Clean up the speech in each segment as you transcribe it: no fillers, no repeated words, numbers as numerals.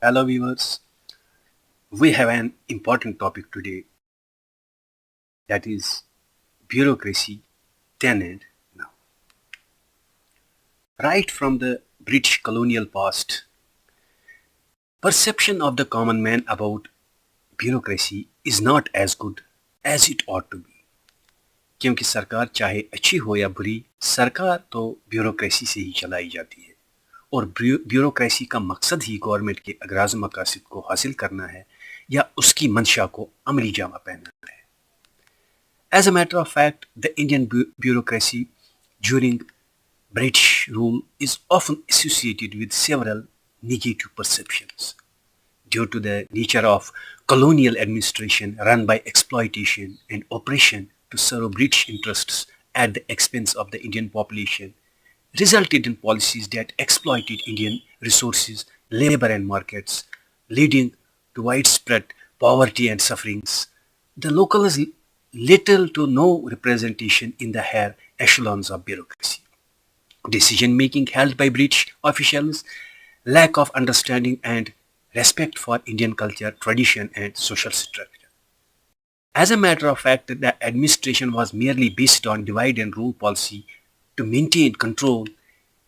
Hello viewers, we have an important topic today, that is bureaucracy then and now. Right from the British colonial past, perception of the common man about bureaucracy is not as good as it ought to be. क्योंकि सरकार चाहे अच्छी हो या बुरी, सरकार तो bureaucracy से ही चलाई जाती है और ब्यूरोक्रेसी का मकसद ही गवर्नमेंट के अगराज मकासद को हासिल करना है या उसकी मंशा को अमली जामा पहनाना है. As a matter of fact, the Indian bureaucracy during British rule is often associated with several negative perceptions due to the nature of colonial administration run by exploitation and oppression to serve British interests at the expense of the Indian population, resulted in policies that exploited Indian resources, labor and markets, leading to widespread poverty and sufferings. The locals little to no representation in the higher echelons of bureaucracy. Decision making held by British officials, lack of understanding and respect for Indian culture, tradition and social structure. As a matter of fact, the administration was merely based on divide and rule policy to maintain control,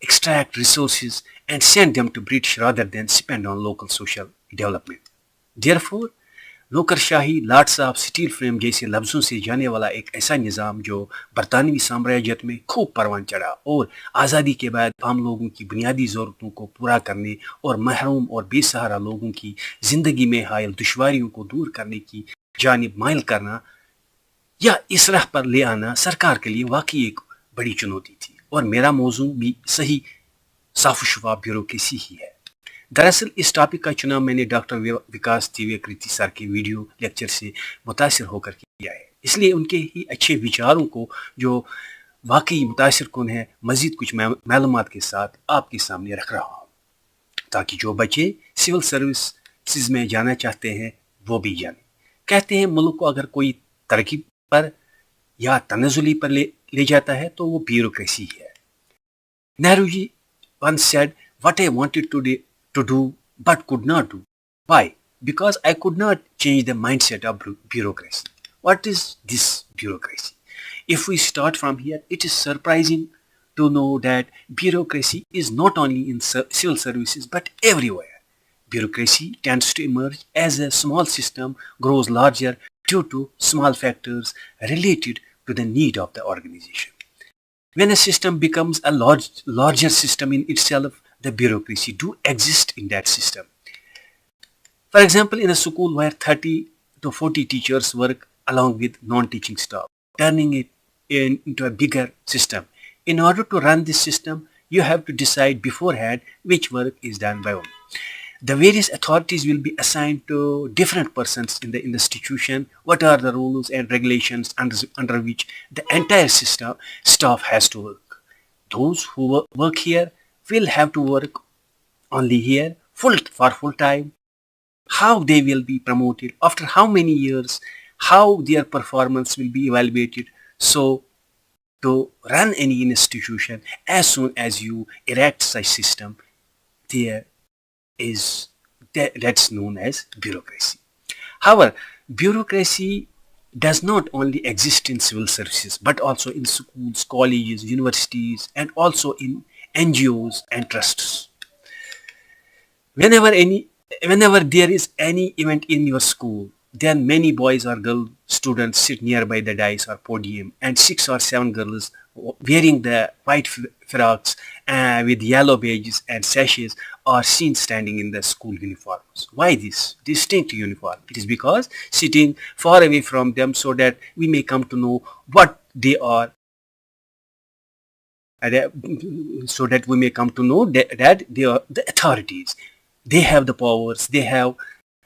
extract resources and send them to British rather than spend on local social development. Therefore, नौकरशाही, लाट साहब, steel frame जैसे लफ्ज़ों से जाने वाला एक ऐसा निज़ाम जो बरतानवी साम्राज्यत में खूब परवान चढ़ा और आज़ादी के बाद आम लोगों की बुनियादी ज़रूरतों को पूरा करने और महरूम और बेसहारा लोगों की ज़िंदगी में हायल दुश्वारियों को दूर करने की जानिब माइल करना या इस राह पर ले आना सरकार के लिए वाकई एक बड़ी चुनौती थी और मेरा मौजू भी सही साफ शफाफ ब्यूरोक्रेसी ही है. दरअसल इस टॉपिक का चुनाव मैंने डॉक्टर विकास दिव्यकृति सर के वीडियो लेक्चर से मुतासिर होकर किया है, इसलिए उनके ही अच्छे विचारों को जो वाकई मुतासिर कौन है मजीद कुछ मालूमात के साथ आपके सामने रख रहा हूँ ताकि जो बच्चे सिविल सर्विसेज में जाना चाहते हैं वो भी जाने. कहते हैं मुल्क को अगर कोई तरक्की पर या तनज़ुली पर ले जाता है तो वो ब्यूरोक्रेसी है. Nehru ji once said, what I wanted to do but could not do. Why? Because I could not change the mindset of bureaucracy. What is this bureaucracy? If we start from here, it is surprising to know that bureaucracy is not only in civil services but everywhere. Bureaucracy tends to emerge as a small system grows larger due to small factors related to the need of the organization. When a system becomes a larger system in itself, the bureaucracy do exist in that system. For example, in a school where 30 to 40 teachers work along with non-teaching staff, turning it into a bigger system. In order to run this system, you have to decide beforehand which work is done by whom. The various authorities will be assigned to different persons in the institution. What are the rules and regulations under which the entire system staff has to work? Those who work here will have to work only here for full time. How they will be promoted, after how many years, how their performance will be evaluated. So to run any institution, as soon as you erect such system, there is that's known as bureaucracy. However, bureaucracy does not only exist in civil services but also in schools, colleges, universities and also in NGOs and trusts. Whenever there is any event in your school, then many boys or girl students sit nearby the dais or podium and 6 or 7 girls wearing the white frocks with yellow badges and sashes are seen standing in the school uniforms. Why this distinct uniform? It is because sitting far away from them so that we may come to know what they are, so that we may come to know that they are the authorities. They have the powers, they have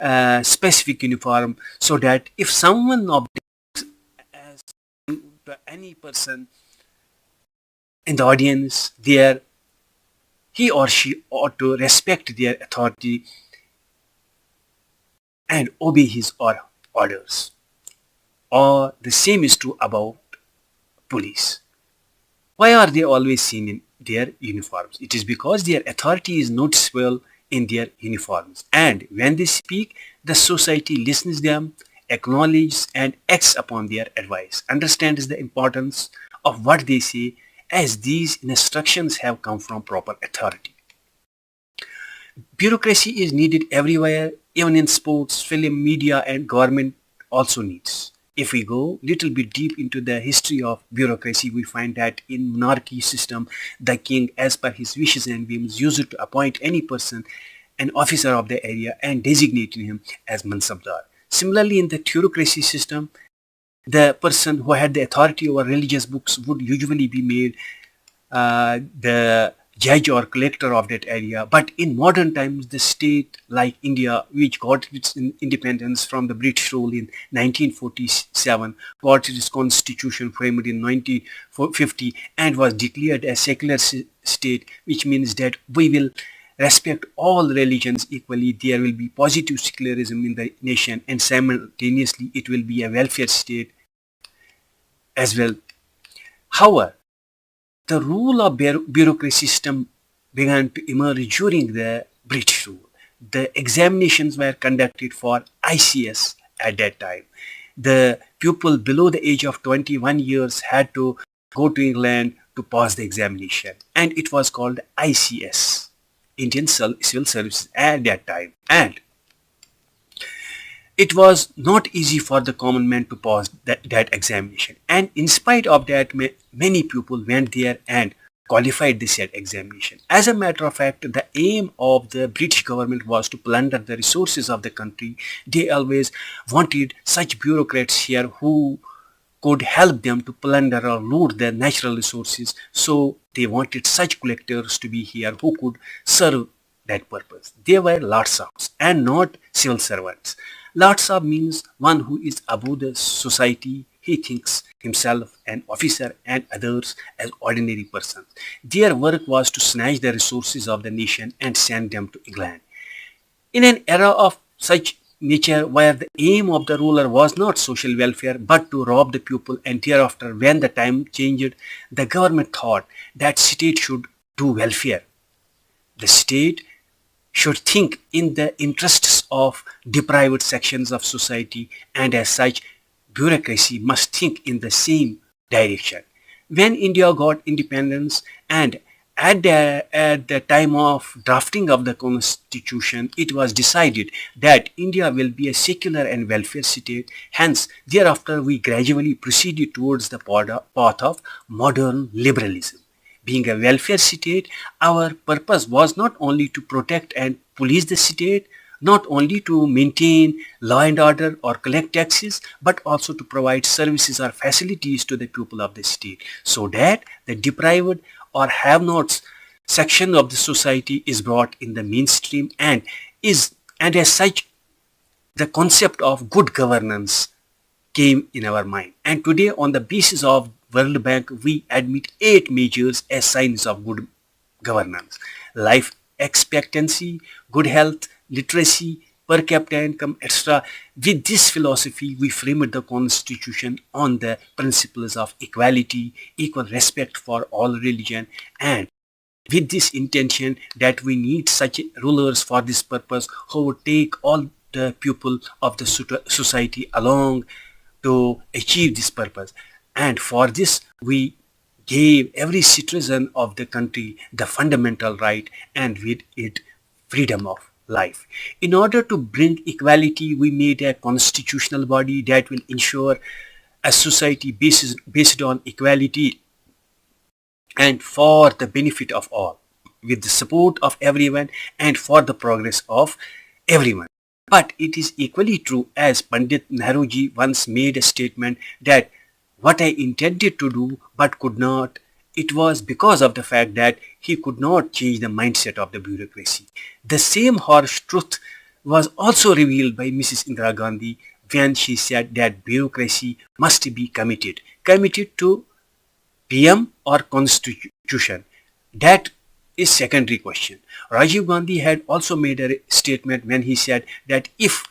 a specific uniform, so that if someone objects as to any person in the audience, he or she ought to respect their authority and obey his or orders. Or the same is true about police. Why are they always seen in their uniforms? It is because their authority is noticeable in their uniforms. And when they speak, the society listens them, acknowledges and acts upon their advice, understands the importance of what they say as these instructions have come from proper authority. Bureaucracy is needed everywhere, even in sports, film, media, and government also needs. If we go little bit deep into the history of bureaucracy, we find that in monarchy system, the king, as per his wishes and whims, used to appoint any person an officer of the area and designating him as Mansabdar. Similarly, in the theocracy system, the person who had the authority over religious books would usually be made the judge or collector of that area. But in modern times, the state like India, which got its independence from the British rule in 1947, got its constitution framed in 1950 and was declared a secular state, which means that we will respect all religions equally. There will be positive secularism in the nation, and simultaneously it will be a welfare state as well. However, the rule of bureaucracy system began to emerge during the British rule. The examinations were conducted for ICS at that time. The pupil below the age of 21 years had to go to England to pass the examination, and it was called ICS, Indian Civil Services at that time. And it was not easy for the common man to pass that examination. And in spite of that, many people went there and qualified this said examination. As a matter of fact, the aim of the British government was to plunder the resources of the country. They always wanted such bureaucrats here who could help them to plunder or loot their natural resources. So they wanted such collectors to be here who could serve that purpose. They were Lord Sahibs and not civil servants. Lord Sahib means one who is above the society. He thinks himself an officer and others as ordinary persons. Their work was to snatch the resources of the nation and send them to England. In an era of such nature where the aim of the ruler was not social welfare but to rob the people, and thereafter when the time changed, the government thought that state should do welfare. The state should think in the interests of deprived sections of society, and as such, bureaucracy must think in the same direction. When India got independence and at the time of drafting of the constitution, it was decided that India will be a secular and welfare state. Hence, thereafter we gradually proceeded towards the path of modern liberalism. Being a welfare state, our purpose was not only to protect and police the state, not only to maintain law and order or collect taxes, but also to provide services or facilities to the people of the state, so that the deprived or have-nots section of the society is brought in the mainstream, and as such the concept of good governance came in our mind. And today, on the basis of World Bank, we admit 8 measures as signs of good governance: life expectancy, good health, literacy, per capita income, etc. With this philosophy, we framed the constitution on the principles of equality, equal respect for all religion, and with this intention that we need such rulers for this purpose who would take all the people of the society along to achieve this purpose. And for this, we gave every citizen of the country the fundamental right, and with it freedom of life. In order to bring equality, we made a constitutional body that will ensure a society based on equality and for the benefit of all, with the support of everyone and for the progress of everyone. But it is equally true, as Pandit Nehruji once made a statement, that what I intended to do but could not, it was because of the fact that he could not change the mindset of the bureaucracy. The same harsh truth was also revealed by Mrs. Indira Gandhi when she said that bureaucracy must be committed to PM or constitution. That is secondary question. Rajiv Gandhi had also made a statement when he said that if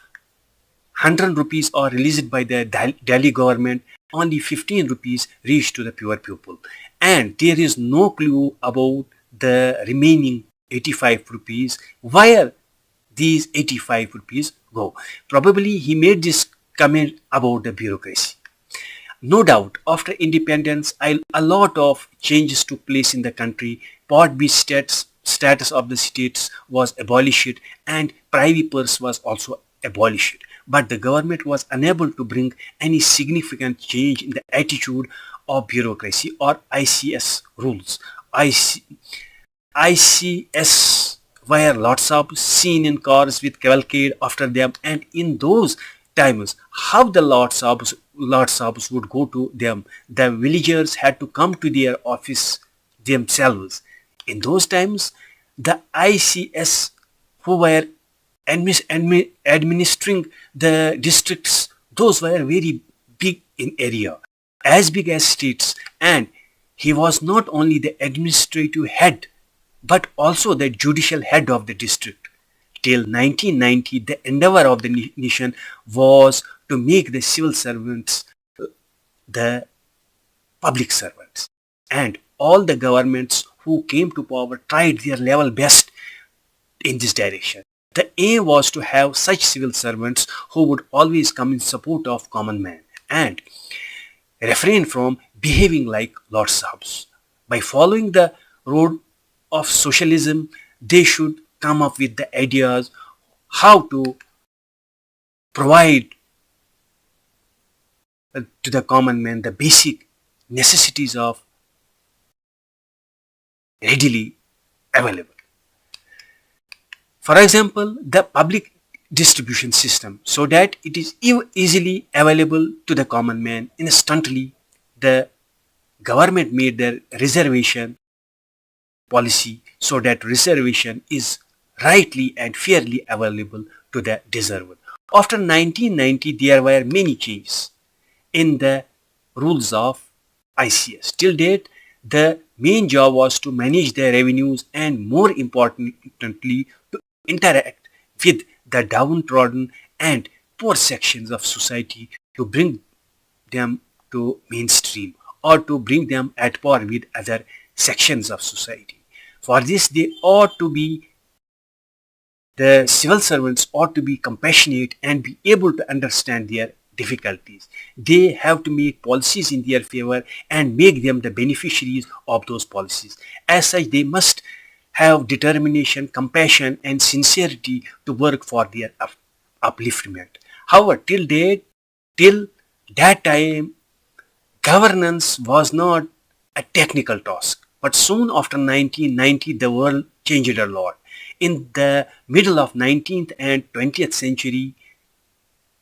100 rupees are released by the Delhi government, only 15 rupees reach to the poor people. And there is no clue about the remaining 85 rupees. Where these 85 rupees go? Probably he made this comment about the bureaucracy. No doubt, after independence, a lot of changes took place in the country. Part B status of the states was abolished and privy purse was also abolished. But the government was unable to bring any significant change in the attitude of bureaucracy or ICS rules. IC, ICS were lots of seen in cars with cavalcade after them, and in those times, how the lords would go to them. The villagers had to come to their office themselves. In those times, the ICS who were administering the districts, those were very big in area, as big as states, and he was not only the administrative head but also the judicial head of the district. Till 1990, the endeavor of the nation was to make the civil servants the public servants. And all the governments who came to power tried their level best in this direction. The aim was to have such civil servants who would always come in support of common man and refrain from behaving like Lord Sahibs. By following the road of socialism, they should come up with the ideas how to provide to the common man the basic necessities of readily available. For example, the public distribution system, so that it is easily available to the common man instantly. The government made the reservation policy so that reservation is rightly and fairly available to the deserved. After 1990, there were many changes in the rules of ICS. Till date, the main job was to manage the revenues and, more importantly, to interact with the downtrodden and poor sections of society to bring them to mainstream or to bring them at par with other sections of society. For this, the civil servants ought to be compassionate and be able to understand their difficulties. They have to make policies in their favor and make them the beneficiaries of those policies. As such, they must have determination, compassion, and sincerity to work for their upliftment. However, till that time, governance was not a technical task. But soon after 1990, the world changed a lot. In the middle of 19th and 20th century,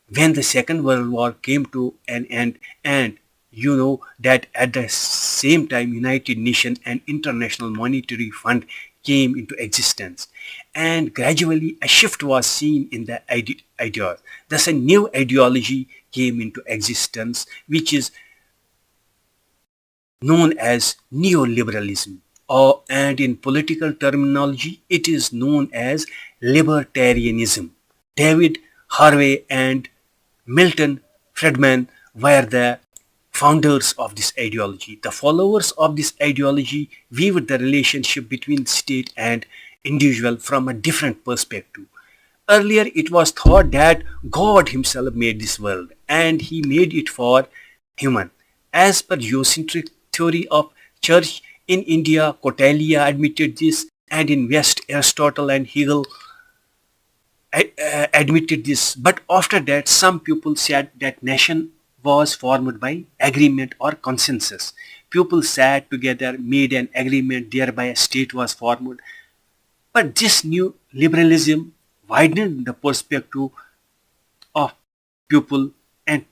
when the Second World War came to an end, and you know that at the same time United Nations and International Monetary Fund came into existence, and gradually a shift was seen in the ideas. Thus a new ideology came into existence, which is known as neoliberalism, and in political terminology it is known as libertarianism. David Harvey and Milton Friedman were the founders of this ideology. The followers of this ideology viewed the relationship between state and individual from a different perspective. Earlier it was thought that God himself made this world and he made it for human. As per geocentric theory of church in India, Kautilya admitted this, and in West, Aristotle and Hegel admitted this. But after that, some people said that nation was formed by agreement or consensus. People sat together, made an agreement, thereby a state was formed. But this new liberalism widened the perspective of people and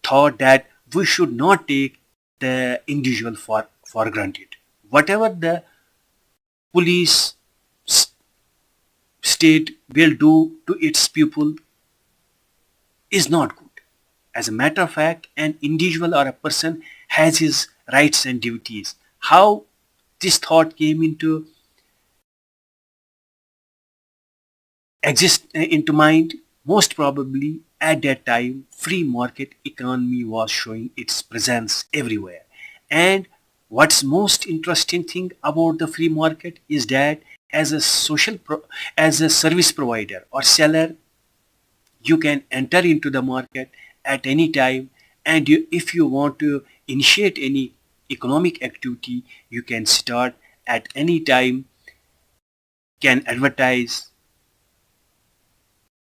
thought that we should not take the individual for granted. Whatever the police state will do to its people is not good. As a matter of fact, an individual or a person has his rights and duties. How this thought came into mind? Most probably at that time, free market economy was showing its presence everywhere. And what's most interesting thing about the free market is that as a as a service provider or seller, you can enter into the market at any time, and if you want to initiate any economic activity, you can start at any time, can advertise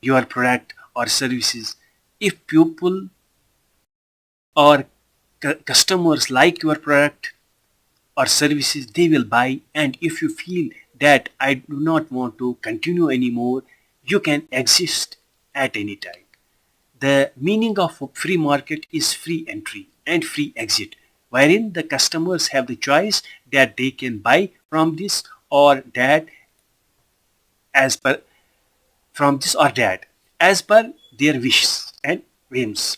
your product or services. If people or customers like your product or services, they will buy. And if you feel that I do not want to continue anymore, you can exist at any time. The meaning of a free market is free entry and free exit, wherein the customers have the choice that they can buy from this or that, as per from this or that, as per their wishes and whims.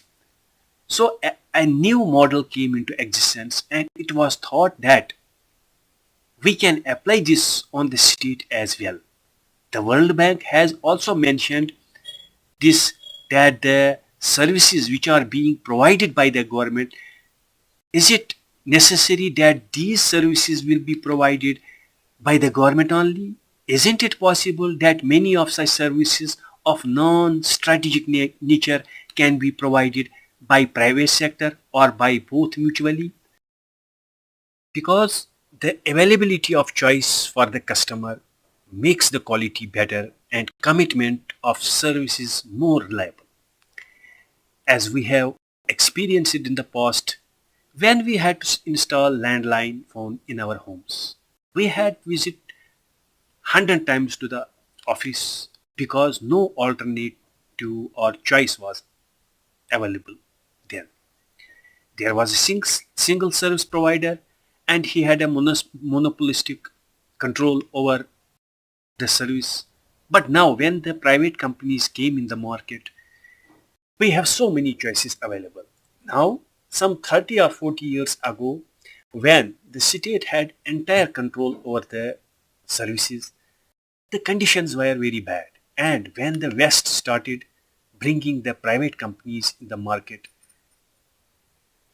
So a new model came into existence, and it was thought that we can apply this on the state as well. The World Bank has also mentioned this, that the services which are being provided by the government, is it necessary that these services will be provided by the government only? Isn't it possible that many of such services of non-strategic nature can be provided by private sector or by both mutually? Because the availability of choice for the customer makes the quality better and commitment of services more reliable. As we have experienced it in the past, when we had to install landline phone in our homes, we had to visit 100 times to the office because no alternative or choice was available there. There was a single service provider, and he had a monopolistic control over the service. But now when the private companies came in the market, we have so many choices available. Now, some 30 or 40 years ago, when the state had entire control over the services, the conditions were very bad. And when the West started bringing the private companies in the market,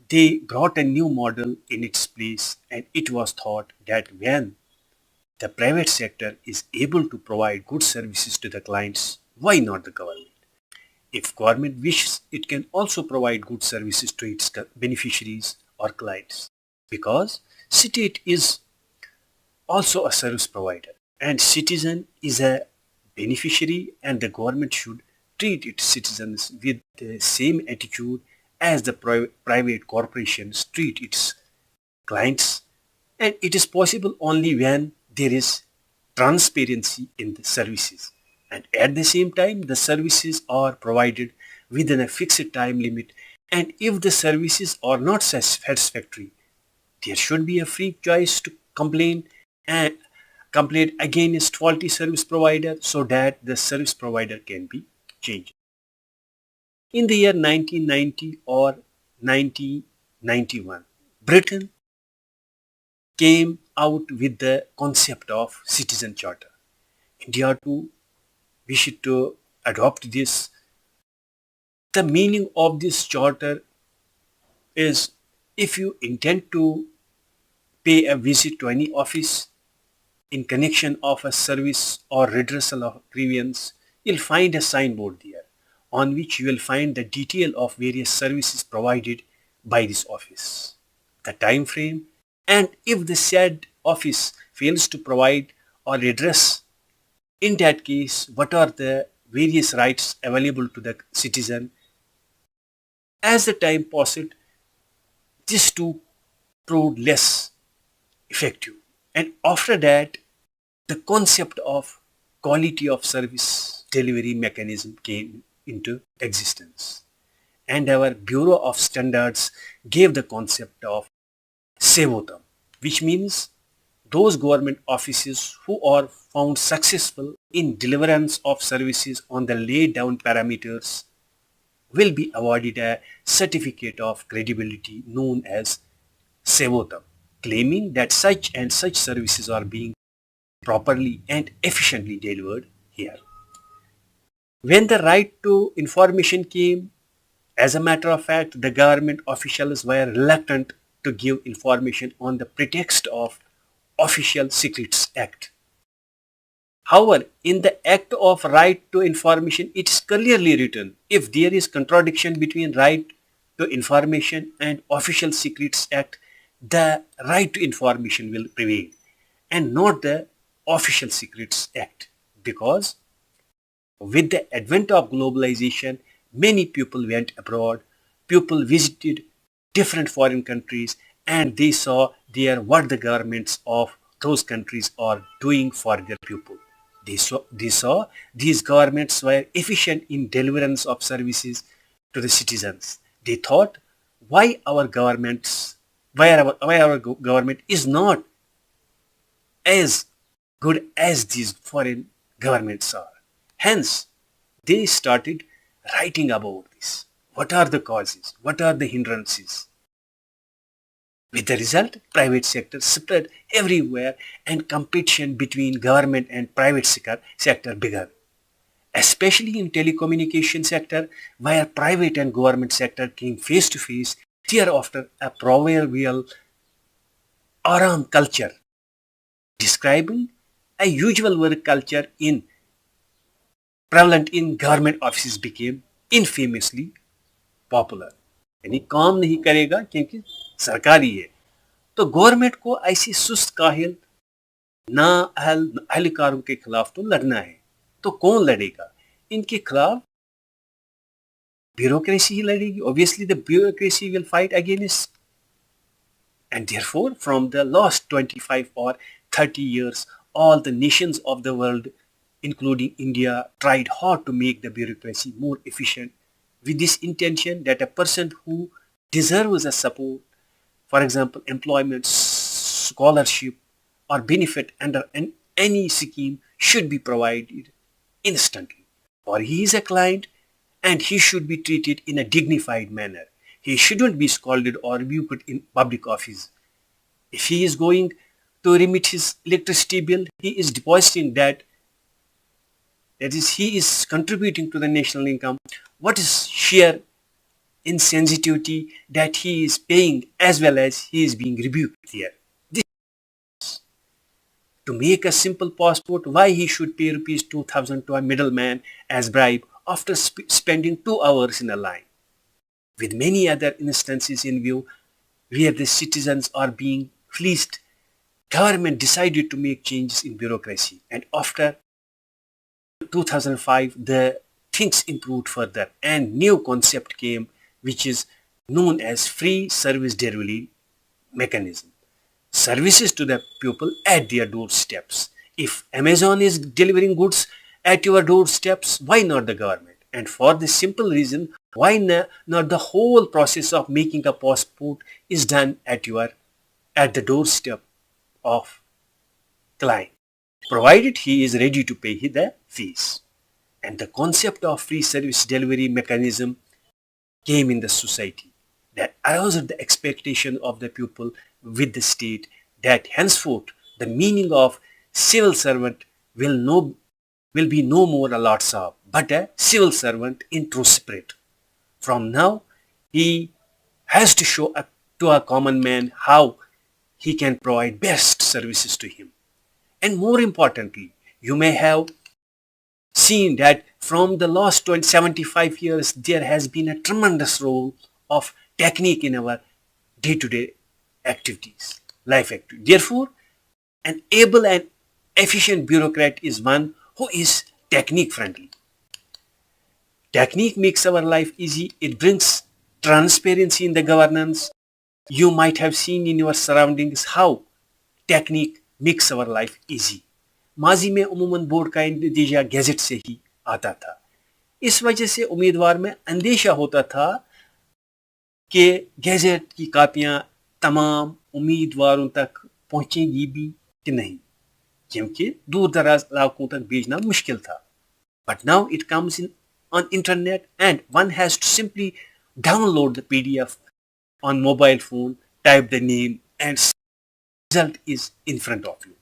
they brought a new model in its place, and it was thought that when the private sector is able to provide good services to the clients, why not the government? If government wishes, it can also provide good services to its beneficiaries or clients, because state is also a service provider and citizen is a beneficiary, and the government should treat its citizens with the same attitude as the private corporations treat its clients. And it is possible only when there is transparency in the services, and at the same time the services are provided within a fixed time limit. And if the services are not satisfactory, there should be a free choice to and complain against faulty service provider, so that the service provider can be changed. In the year 1990 or 1991, Britain came out with the concept of citizen charter. India too wished to adopt this. The meaning of this charter is, if you intend to pay a visit to any office in connection of a service or redressal of grievance, you'll find a signboard there on which you will find the detail of various services provided by this office, the time frame, and if the said office fails to provide or redress, in that case, what are the various rights available to the citizen. As the time passed, this too proved less effective. And after that, the concept of quality of service delivery mechanism came into existence. And our Bureau of Standards gave the concept of Sevotam, which means those government offices who are found successful in deliverance of services on the laid down parameters will be awarded a certificate of credibility known as Sevotam, claiming that such and such services are being properly and efficiently delivered here. When the right to information came, as a matter of fact, the government officials were reluctant to give information on the pretext of Official Secrets Act. However, in the Act of Right to Information, it is clearly written if there is contradiction between right to information and Official Secrets Act, the right to information will prevail and not the Official Secrets Act, because with the advent of globalization, many people went abroad, people visited different foreign countries, and they saw there what the governments of those countries are doing for their people. They saw these governments were efficient in deliverance of services to the citizens. They thought, why our government is not as good as these foreign governments are. Hence, they started writing about this. What are the causes? What are the hindrances? With the result, private sector spread everywhere and competition between government and private sector began. Especially in telecommunication sector, where private and government sector came face to face, thereafter a proverbial aram culture describing a usual work culture in prevalent in government offices became infamously popular. यानी काम नहीं करेगा क्योंकि सरकारी है. तो government को ऐसी सुस्त काहिल ना अहलकारों के खिलाफ तो लड़ना है. तो कौन लड़ेगा इनके खिलाफ? ब्यूरोक्रेसी ही लड़ेगी. Obviously the bureaucracy will fight against. And therefore, from the last 25 or 30 years, all the nations of the world, including India, tried hard to make the bureaucracy more efficient with this intention that a person who deserves a support, for example, employment, scholarship, or benefit under any scheme should be provided instantly. Or he is a client and he should be treated in a dignified manner. He shouldn't be scolded or rebuked in public office. If he is going to remit his electricity bill, he is depositing that is, he is contributing to the national income. What is sheer insensitivity that he is paying as well as he is being rebuked here? This to make a simple passport, why he should pay rupees 2000 to a middleman as bribe after spending 2 hours in a line? With many other instances in view where the citizens are being fleeced, government decided to make changes in bureaucracy, and after 2005 the things improved further and new concept came which is known as free service delivery mechanism. Services to the people at their doorsteps. If Amazon is delivering goods at your doorsteps, why not the government? And for the simple reason, why not the whole process of making a passport is done at the doorstep of client, provided he is ready to pay the fees. And the concept of free service delivery mechanism came in the society that aroused the expectation of the people with the state that henceforth the meaning of civil servant will be no more a Lord Sahab, but a civil servant in true spirit. From now, he has to show to a common man how he can provide best services to him. And more importantly, you may have seen that from the last 75 years, there has been a tremendous role of technique in our day-to-day activities, life activities. Therefore, an able and efficient bureaucrat is one who is technique friendly. Technique makes our life easy. It brings transparency in the governance. You might have seen in your surroundings how technique makes our life easy. माजी में उमूमन board का नतीजा gadget से ही आता था. इस वजह से उम्मीदवार में अंदेशा होता था कि गैजेट की कापियां तमाम उम्मीदवारों तक पहुंचेंगी भी कि नहीं, क्योंकि दूर दराज इलाकों तक भेजना मुश्किल था. But now it comes in on internet and one has to simply download the PDF on mobile phone, type the name and result is in front of you.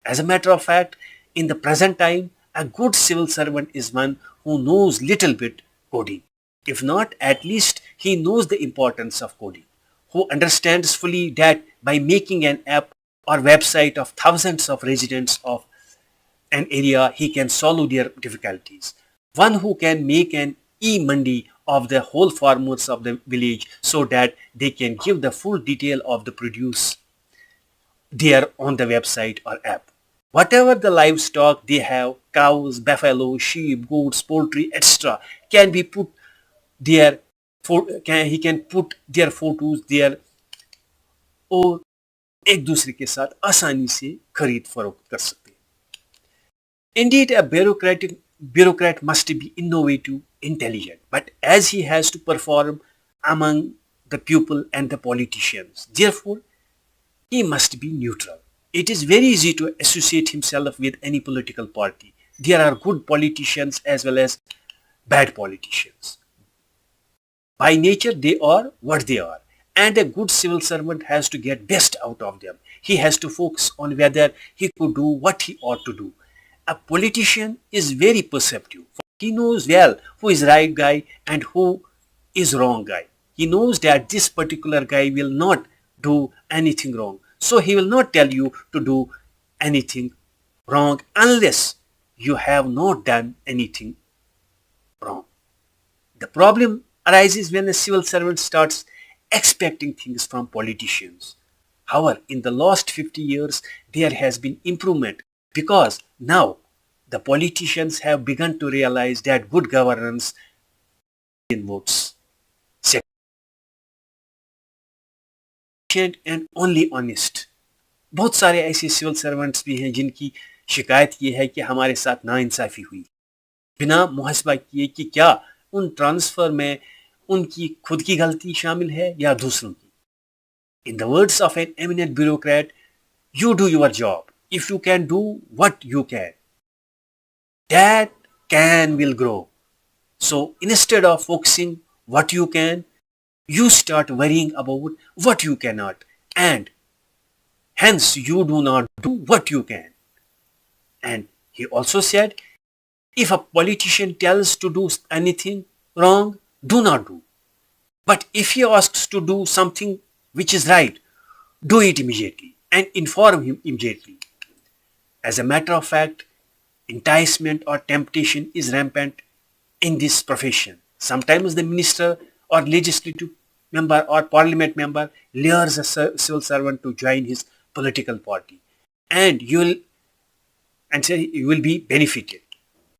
As a matter of fact, in the present time, a good civil servant is one who knows little bit coding. If not, at least he knows the importance of coding, who understands fully that by making an app or website of thousands of residents of an area he can solve their difficulties. One who can make an e-mandi of the whole farmers of the village so that they can give the full detail of the produce there on the website or app. Whatever the livestock they have, cows, buffalo, sheep, goats, poultry, etc., can be put there. He can put their photos there और एक दूसरे के साथ आसानी से खरीद फरोख्त कर सकते हैं. Indeed, a bureaucrat must be innovative, intelligent, but as he has to perform among the people and the politicians, therefore he must be neutral. It is very easy to associate himself with any political party. There are good politicians as well as bad politicians. By nature, they are what they are. And a good civil servant has to get best out of them. He has to focus on whether he could do what he ought to do. A politician is very perceptive. He knows well who is right guy and who is wrong guy. He knows that this particular guy will not do anything wrong. So he will not tell you to do anything wrong unless you have not done anything wrong. The problem arises when a civil servant starts expecting things from politicians. However, in the last 50 years, there has been improvement because now the politicians have begun to realize that good governance in votes. Second and only honest. बहुत सारे ऐसे civil servants भी हैं जिनकी शिकायत ये है कि हमारे साथ नाइंसाफी हुई बिना मुहसबा किए कि क्या उन ट्रांसफर में उनकी खुद की गलती शामिल है या दूसरों की. In the words of an eminent bureaucrat, you do your job. If you can do what you can, that can will grow. So instead of focusing what you can, you start worrying about what you cannot, and hence you do not do what you can. And he also said, if a politician tells to do anything wrong, do not do. But if he asks to do something which is right, do it immediately and inform him immediately. As a matter of fact, enticement or temptation is rampant in this profession. Sometimes the minister or legislative member or parliament member lures a civil servant to join his political party, and say you will be benefited.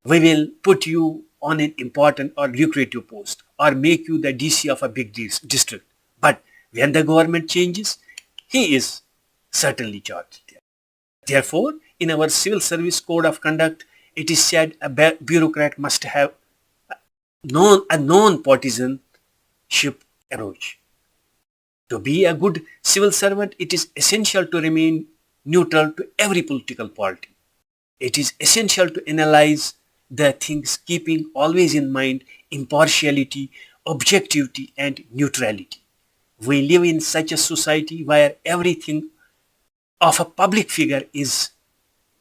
We will put you on an important or lucrative post or make you the DC of a big district. But when the government changes, he is certainly charged there. Therefore, in our civil service code of conduct, it is said a bureaucrat must have a non-partisanship approach. To be a good civil servant, it is essential to remain neutral to every political party. It is essential to analyze the things keeping always in mind impartiality, objectivity and neutrality. We live in such a society where everything of a public figure is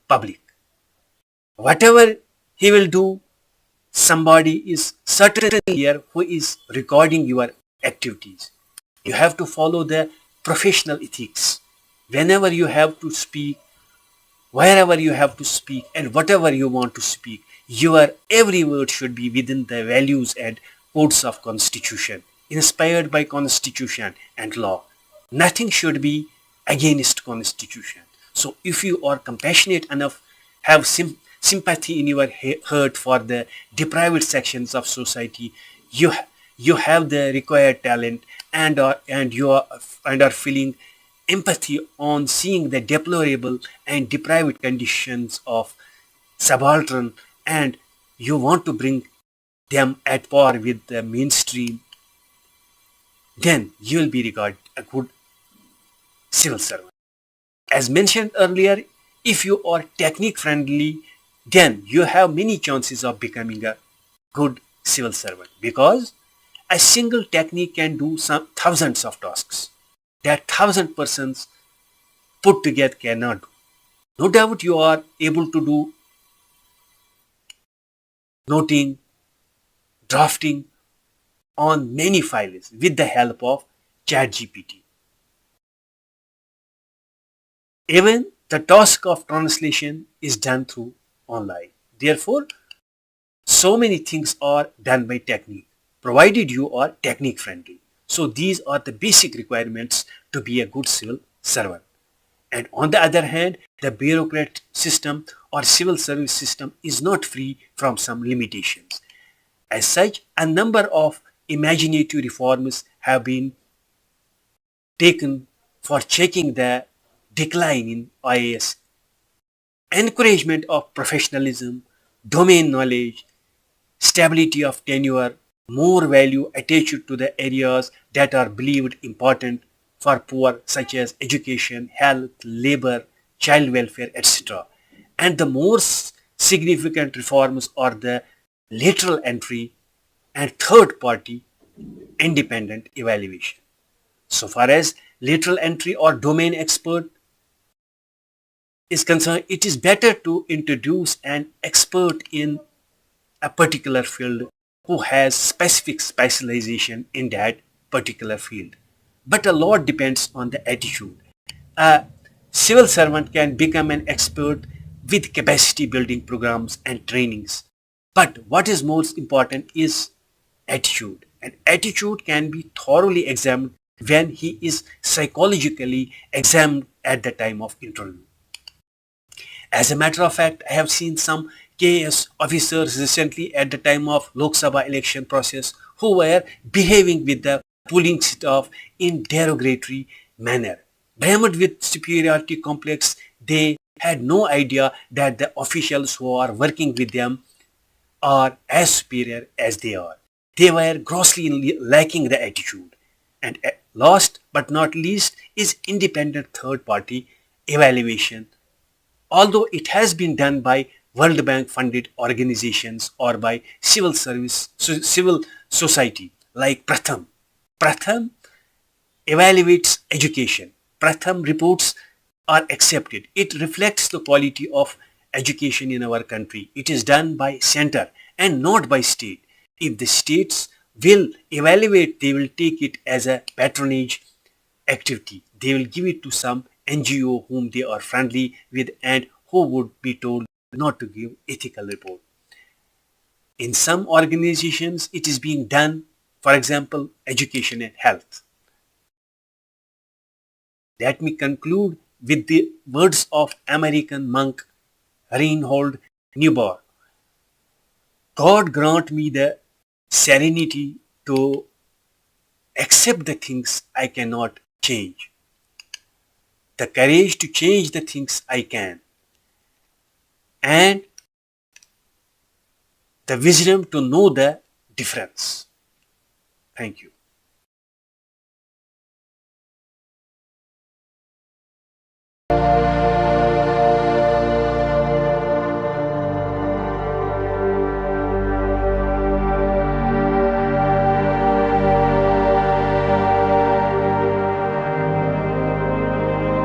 public. Whatever he will do, somebody is certainly here who is recording your activities. You have to follow the professional ethics. Whenever you have to speak, wherever you have to speak and whatever you want to speak, your every word should be within the values and codes of constitution, inspired by constitution and law. Nothing should be against constitution. So if you are compassionate enough, have sympathy in your heart for the deprived sections of society, you have the required talent and are feeling empathy on seeing the deplorable and deprived conditions of subaltern, and you want to bring them at par with the mainstream, then you will be regarded a good civil servant. As mentioned earlier, if you are technique friendly, then you have many chances of becoming a good civil servant, because a single technique can do some thousands of tasks that 1,000 persons put together cannot do. No doubt you are able to do noting, drafting on many files with the help of ChatGPT. Even the task of translation is done through online. Therefore, so many things are done by technique, provided you are technique friendly. So these are the basic requirements to be a good civil servant. And on the other hand, the bureaucrat system or civil service system is not free from some limitations. As such, a number of imaginative reforms have been taken for checking the decline in IAS. Encouragement of professionalism, domain knowledge, stability of tenure, more value attached to the areas that are believed important for poor, such as education, health, labor, child welfare, etc. And the more significant reforms are the lateral entry and third party independent evaluation. So far as lateral entry or domain expert is concerned, it is better to introduce an expert in a particular field who has specific specialization in that particular field. But a lot depends on the attitude. A civil servant can become an expert with capacity building programs and trainings. But what is most important is attitude. And attitude can be thoroughly examined when he is psychologically examined at the time of interview. As a matter of fact, I have seen some KS officers recently at the time of Lok Sabha election process who were behaving with the polling staff in derogatory manner. Behemoth with superiority complex, they had no idea that the officials who are working with them are as superior as they are. They were grossly lacking the attitude. And last but not least is independent third party evaluation, although it has been done by World Bank funded organizations or by civil society like Pratham. Pratham evaluates education. Pratham reports are accepted. It reflects the quality of education in our country. It is done by center and not by state. If the states will evaluate, they will take it as a patronage activity. They will give it to some NGO whom they are friendly with and who would be told not to give ethical report. In some organizations, it is being done, for example, education and health. Let me conclude with the words of American monk Reinhold Niebuhr. God grant me the serenity to accept the things I cannot change, the courage to change the things I can, and the wisdom to know the difference. Thank you.